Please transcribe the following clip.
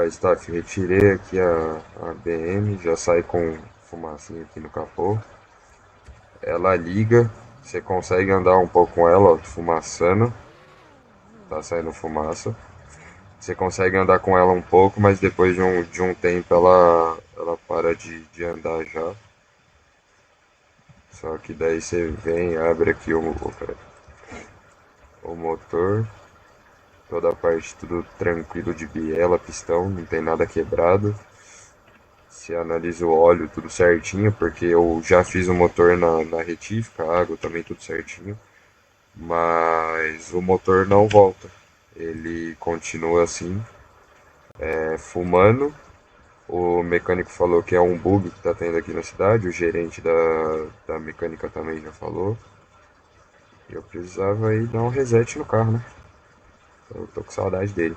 Staff, retirei aqui a BM, já sai com fumacinha aqui no capô. Ela liga, você consegue andar um pouco com ela, ó, fumaçando, tá saindo fumaça. Você consegue andar com ela um pouco, mas depois de um tempo ela para de andar já. Só que daí você vem, abre aqui o motor, toda a parte tudo tranquilo de biela, pistão, não tem nada quebrado. Você analisa o óleo tudo certinho, porque eu já fiz o motor na retífica, a água também tudo certinho. Mas o motor não volta. Ele continua assim, fumando. O mecânico falou que é um bug que tá tendo aqui na cidade, o gerente da mecânica também já falou. Eu precisava aí dar um reset no carro, né? Eu tô com saudade dele.